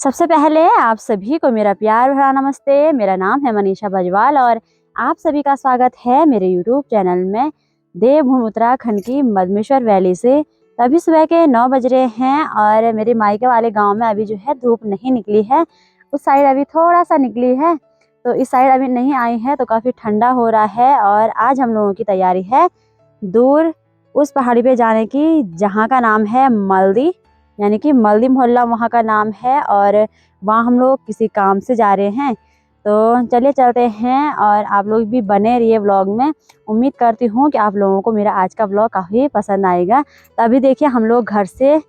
सबसे पहले आप सभी को मेरा प्यार भरा नमस्ते। मेरा नाम है मनीषा बजवाल और आप सभी का स्वागत है मेरे यूट्यूब चैनल में। देवभूमि उत्तराखंड की मधमेश्वर वैली से अभी सुबह के 9 बज रहे हैं और मेरे मायके वाले गांव में अभी जो है धूप नहीं निकली है। उस साइड अभी थोड़ा सा निकली है, तो इस साइड अभी नहीं आई है, तो काफ़ी ठंडा हो रहा है। और आज हम लोगों की तैयारी है दूर उस पहाड़ी पे जाने की जहाँ का नाम है मल्दी, यानी कि मल्दी मोहल्ला वहाँ का नाम है। और वहाँ हम लोग किसी काम से जा रहे हैं, तो चलिए चलते हैं और आप लोग भी बने रहिए व्लॉग में। उम्मीद करती हूँ कि आप लोगों को मेरा आज का व्लॉग काफ़ी पसंद आएगा। तो अभी देखिए हम लोग घर से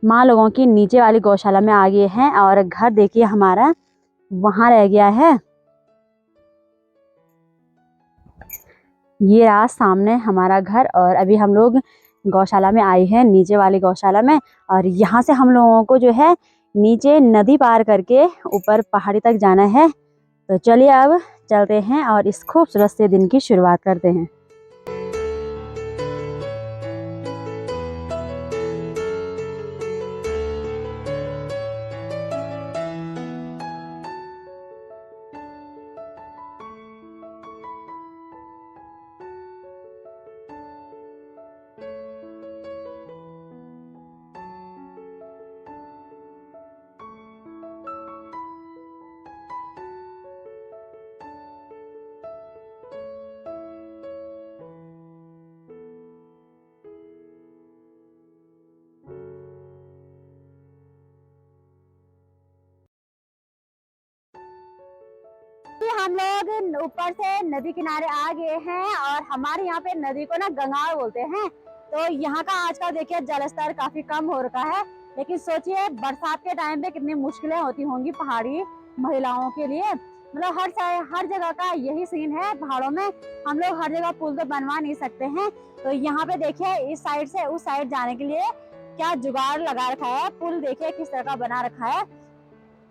माँ लोगों की नीचे वाली गौशाला में आ गए हैं और घर देखिए हमारा वहाँ रह गया है। ये रहा सामने हमारा घर और अभी हम लोग गौशाला में आए हैं, नीचे वाली गौशाला में। और यहाँ से हम लोगों को जो है नीचे नदी पार करके ऊपर पहाड़ी तक जाना है। तो चलिए अब चलते हैं और इस खूबसूरत से दिन की शुरुआत करते हैं। हम लोग ऊपर से नदी किनारे आ गए हैं और हमारे यहाँ पे नदी को ना गंगार बोलते हैं। तो यहाँ का आजकल देखिए जलस्तर काफी कम हो रखा है, लेकिन सोचिए बरसात के टाइम पे कितनी मुश्किलें होती होंगी पहाड़ी महिलाओं के लिए। मतलब हर जगह का यही सीन है पहाड़ों में। हम लोग हर जगह पुल तो बनवा नहीं सकते हैं, तो यहाँ पे देखिए इस साइड से उस साइड जाने के लिए क्या जुगाड़ लगा रखा है। पुल देखिए किस तरह का बना रखा है।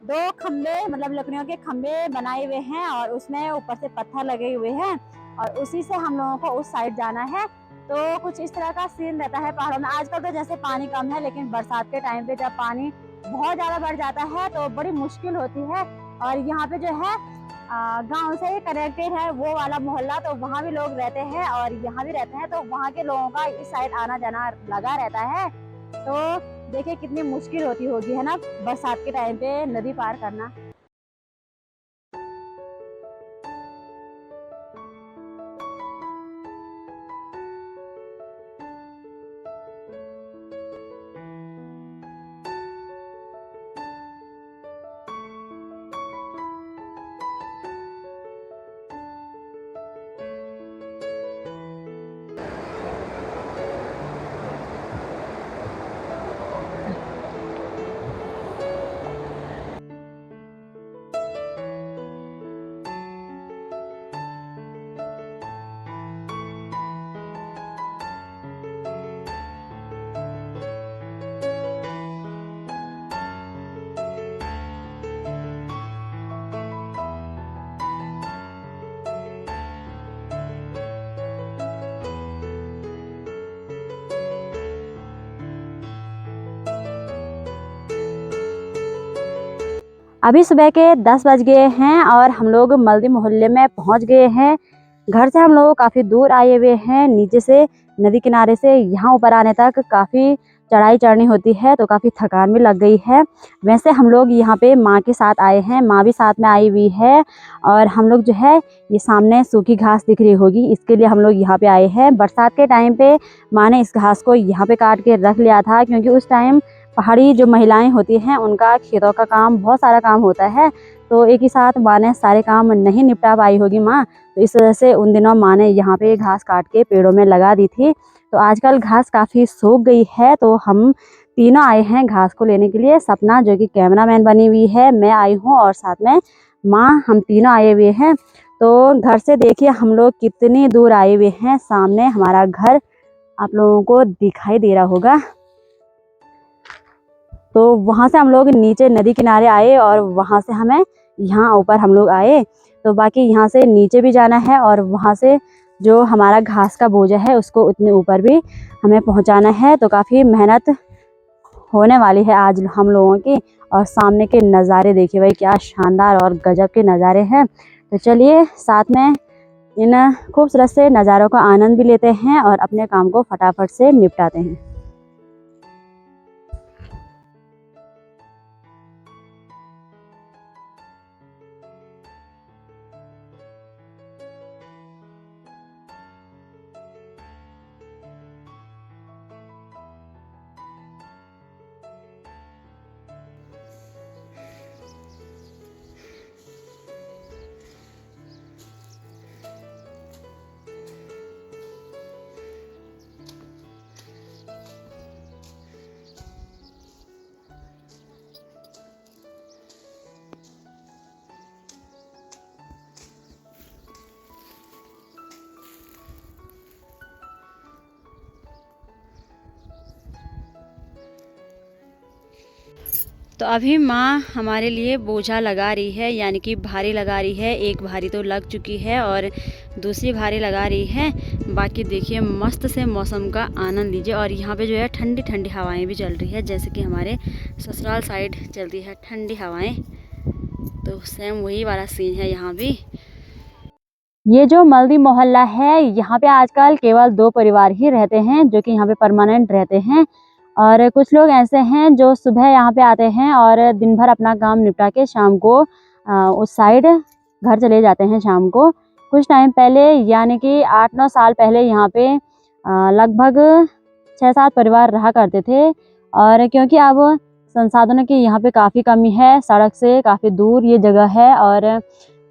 2 खंबे मतलब लकड़ियों के खंबे बनाए हुए हैं और उसमें ऊपर से पत्थर लगे हुए हैं और उसी से हम लोगों को उस साइड जाना है। तो कुछ इस तरह का सीन रहता है पहाड़ों में। आजकल तो जैसे पानी कम है, लेकिन बरसात के टाइम पे जब पानी बहुत ज़्यादा बढ़ जाता है तो बड़ी मुश्किल होती है। और यहाँ पे जो है गांव से कनेक्टेड है वो वाला मोहल्ला, तो वहाँ भी लोग रहते हैं और यहाँ भी रहते हैं, तो वहाँ के लोगों का इस साइड आना जाना लगा रहता है। तो देखिए कितनी मुश्किल होती होगी है ना बरसात के टाइम पे नदी पार करना। अभी सुबह के 10 बज गए हैं और हम लोग मल्दी मोहल्ले में पहुंच गए हैं। घर से हम लोग काफ़ी दूर आए हुए हैं। नीचे से नदी किनारे से यहाँ ऊपर आने तक काफ़ी चढ़ाई चढ़नी होती है, तो काफ़ी थकान भी लग गई है। वैसे हम लोग यहाँ पे माँ के साथ आए हैं, माँ भी साथ में आई हुई है। और हम लोग जो है ये सामने सूखी घास दिख रही होगी, इसके लिए हम लोग यहाँ पे आए हैं। बरसात के टाइम पे माँ ने इस घास को यहाँ पे काट के रख लिया था, क्योंकि उस टाइम पहाड़ी जो महिलाएं होती हैं उनका खेतों का काम बहुत सारा काम होता है, तो एक ही साथ माँ ने सारे काम नहीं निपटा पाई होगी माँ, तो इस वजह से उन दिनों माँ ने यहाँ पे घास काट के पेड़ों में लगा दी थी। तो आजकल घास काफ़ी सूख गई है, तो हम तीनों आए हैं घास को लेने के लिए। सपना जो कि कैमरामैन बनी हुई है, मैं आई हूँ और साथ में माँ, हम तीनों आए हुए हैं। तो घर से देखिए हम लोग कितनी दूर आए हुए हैं। सामने हमारा घर आप लोगों को दिखाई दे रहा होगा। तो वहाँ से हम लोग नीचे नदी किनारे आए और वहाँ से हमें यहाँ ऊपर हम लोग आए। तो बाकी यहाँ से नीचे भी जाना है और वहाँ से जो हमारा घास का बोझा है उसको उतने ऊपर भी हमें पहुँचाना है। तो काफ़ी मेहनत होने वाली है आज हम लोगों की। और सामने के नज़ारे देखिए भाई, क्या शानदार और गजब के नज़ारे हैं। तो चलिए साथ में इन खूबसूरत से नज़ारों का आनंद भी लेते हैं और अपने काम को फटाफट से निपटाते हैं। तो अभी माँ हमारे लिए बोझा लगा रही है, यानी कि भारी लगा रही है। एक भारी तो लग चुकी है और दूसरी भारी लगा रही है। बाकी देखिए मस्त से मौसम का आनंद लीजिए। और यहाँ पे जो है ठंडी ठंडी हवाएं भी चल रही है, जैसे कि हमारे ससुराल साइड चलती है ठंडी हवाएं। तो सेम वही वाला सीन है यहाँ भी। ये जो मल्दी मोहल्ला है, यहाँ पे आजकल केवल 2 परिवार ही रहते हैं जो कि यहाँ पे परमानेंट रहते हैं। और कुछ लोग ऐसे हैं जो सुबह यहाँ पे आते हैं और दिन भर अपना काम निपटा के शाम को उस साइड घर चले जाते हैं शाम को। कुछ टाइम पहले यानी कि 8-9 साल पहले यहाँ पे लगभग 6-7 परिवार रहा करते थे। और क्योंकि अब संसाधनों की यहाँ पे काफ़ी कमी है, सड़क से काफ़ी दूर ये जगह है और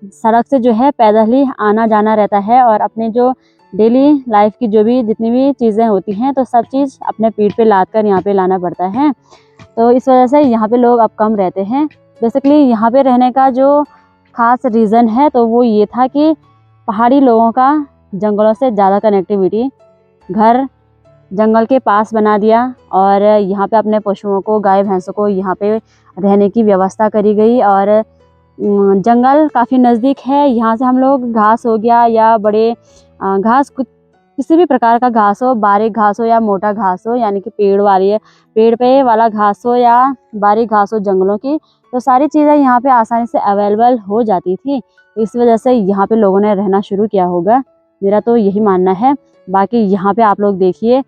सड़क से जो है पैदल ही आना जाना रहता है। और अपने जो डेली लाइफ की जो भी जितनी भी चीज़ें होती हैं तो सब चीज़ अपने पीठ पे लाद कर यहाँ पे लाना पड़ता है। तो इस वजह से यहाँ पे लोग अब कम रहते हैं। बेसिकली यहाँ पे रहने का जो ख़ास रीज़न है तो वो ये था कि पहाड़ी लोगों का जंगलों से ज़्यादा कनेक्टिविटी, घर जंगल के पास बना दिया और यहाँ पे अपने पशुओं को, गाय भैंसों को यहाँ पे रहने की व्यवस्था करी गई। और जंगल काफ़ी नज़दीक है, यहाँ से हम लोग घास हो गया या बड़े घास, किसी भी प्रकार का घास हो, बारीक घास हो या मोटा घास हो, यानी कि पेड़ पे वाला घास हो या बारीक घास हो जंगलों की, तो सारी चीज़ें यहाँ पे आसानी से अवेलेबल हो जाती थी। इस वजह से यहाँ पे लोगों ने रहना शुरू किया होगा, मेरा तो यही मानना है। बाकी यहाँ पे आप लोग देखिए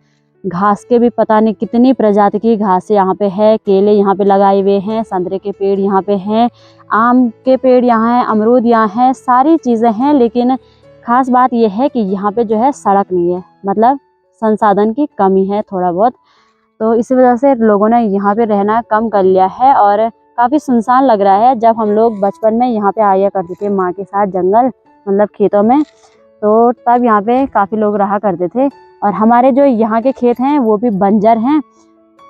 घास के भी पता नहीं कितनी प्रजाति की घास यहाँ पे है। केले यहाँ पे लगाए हुए हैं, संतरे के पेड़ यहाँ पे हैं, आम के पेड़ यहाँ हैं, अमरूद यहाँ है, सारी चीज़ें हैं। लेकिन ख़ास बात यह है कि यहाँ पे जो है सड़क नहीं है, मतलब संसाधन की कमी है थोड़ा बहुत। तो इसी वजह से लोगों ने यहाँ पे रहना कम कर लिया है और काफ़ी सुनसान लग रहा है। जब हम लोग बचपन में यहाँ पे आया करते थे माँ के साथ जंगल, मतलब खेतों में, तो तब यहाँ पे काफ़ी लोग रहा करते थे। और हमारे जो यहाँ के खेत हैं वो भी बंजर हैं,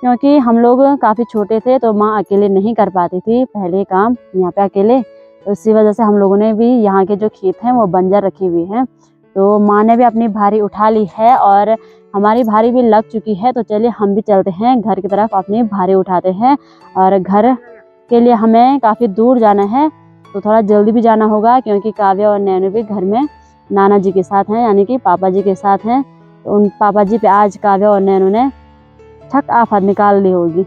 क्योंकि हम लोग काफ़ी छोटे थे तो माँ अकेले नहीं कर पाती थी पहले काम यहाँ पे अकेले। तो इसी वजह से हम लोगों ने भी यहाँ के जो खेत हैं वो बंजर रखे हुए हैं। तो माँ ने भी अपनी भारी उठा ली है और हमारी भारी भी लग चुकी है। तो चलिए हम भी चलते हैं घर की तरफ, अपनी भारी उठाते हैं। और घर के लिए हमें काफ़ी दूर जाना है तो थोड़ा जल्दी भी जाना होगा, क्योंकि काव्या और नैनू भी घर में नाना जी के साथ हैं, यानी कि पापा जी के साथ हैं। तो उन पापा जी पे आज काव्या और नैनू ने ठक आफत निकाल ली होगी।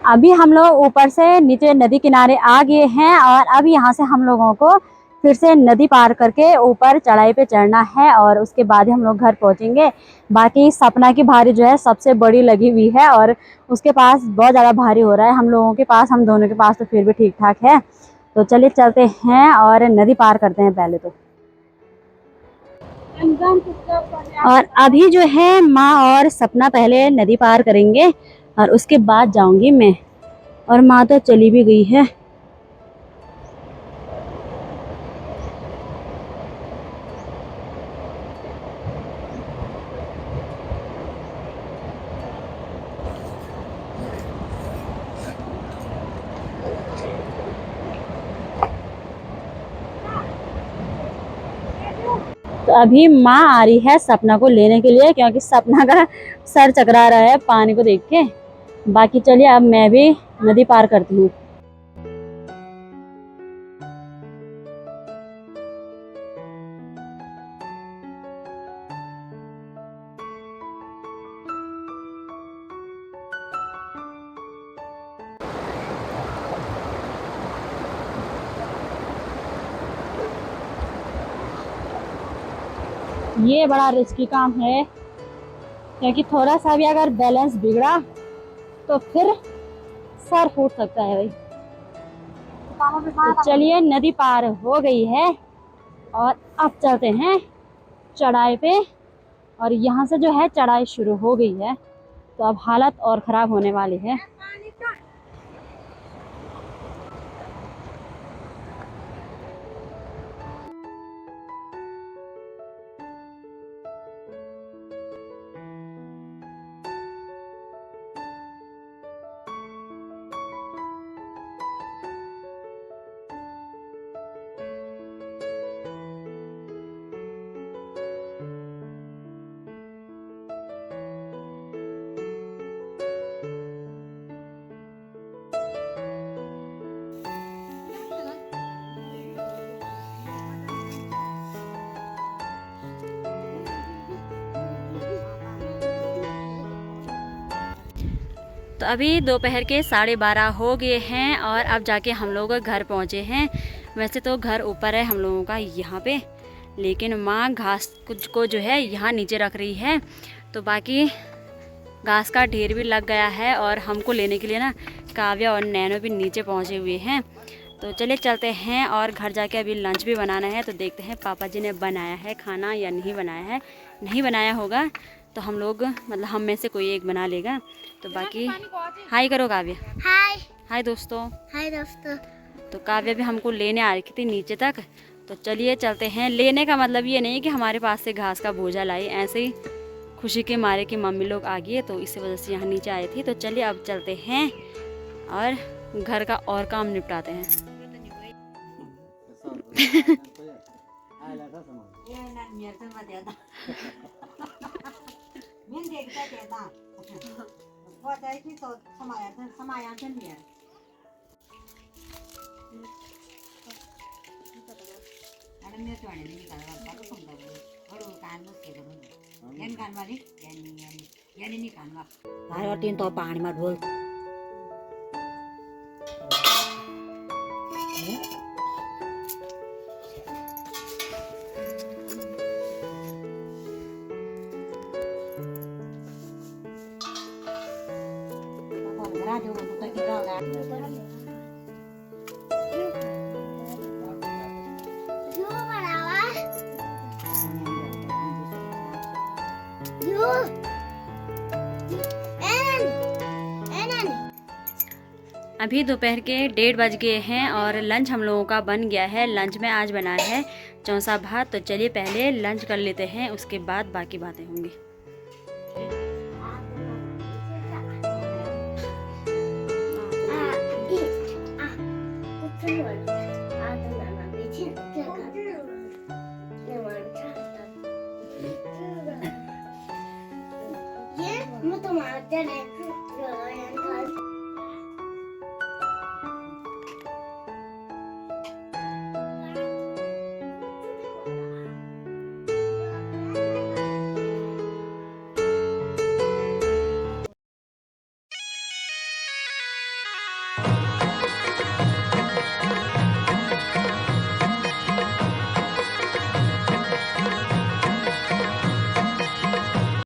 अभी हम लोग ऊपर से नीचे नदी किनारे आ गए हैं और अब यहाँ से हम लोगों को फिर से नदी पार करके ऊपर चढ़ाई पे चढ़ना है और उसके बाद ही हम लोग घर पहुँचेंगे। बाकी सपना की भारी जो है सबसे बड़ी लगी हुई है और उसके पास बहुत ज़्यादा भारी हो रहा है। हम लोगों के पास, हम दोनों के पास तो फिर भी ठीक ठाक है। तो चलिए चलते हैं और नदी पार करते हैं पहले तो। और अभी जो है माँ और सपना पहले नदी पार करेंगे और उसके बाद जाऊंगी मैं, और माँ तो चली भी गई है। तो अभी माँ आ रही है सपना को लेने के लिए, क्योंकि सपना का सर चकरा रहा है पानी को देख के। बाकी चलिए अब मैं भी नदी पार करती हूँ। ये बड़ा रिस्की काम है, क्योंकि थोड़ा सा भी अगर बैलेंस बिगड़ा तो फिर सर फूट सकता है भाई। तो चलिए नदी पार हो गई है और अब चलते हैं चढ़ाई पे। और यहाँ से जो है चढ़ाई शुरू हो गई है, तो अब हालत और ख़राब होने वाली है। तो अभी दोपहर के 12:30 हो गए हैं और अब जाके हम लोग घर पहुँचे हैं। वैसे तो घर ऊपर है हम लोगों का यहाँ पे, लेकिन माँ घास कुछ को जो है यहाँ नीचे रख रही है। तो बाकी घास का ढेर भी लग गया है और हमको लेने के लिए ना काव्या और नैनो भी नीचे पहुँचे हुए हैं। तो चलिए चलते हैं और घर जाके अभी लंच भी बनाना है। तो देखते हैं पापा जी ने बनाया है खाना या नहीं बनाया है। नहीं बनाया होगा तो हम लोग, मतलब हम में से कोई एक बना लेगा। तो बाकी हाय करो काव्या। हाय हाय दोस्तों। हाय दोस्तों। तो काव्या भी हमको लेने आ रही थी नीचे तक। तो चलिए चलते हैं। लेने का मतलब ये नहीं कि हमारे पास से घास का बोझा लाई, ऐसे ही खुशी के मारे कि मम्मी लोग आ गई तो इसी वजह से यहाँ नीचे आई थी। तो चलिए अब चलते हैं और घर का और काम निपटाते हैं। तीन तो पानी मत बोल। अभी दोपहर के 1:30 बज गए हैं और लंच हम लोगों का बन गया है। लंच में आज बना है चौसा भात। तो चलिए पहले लंच कर लेते हैं, उसके बाद बाकी बातें होंगी। ये मैं तो मारते नहीं।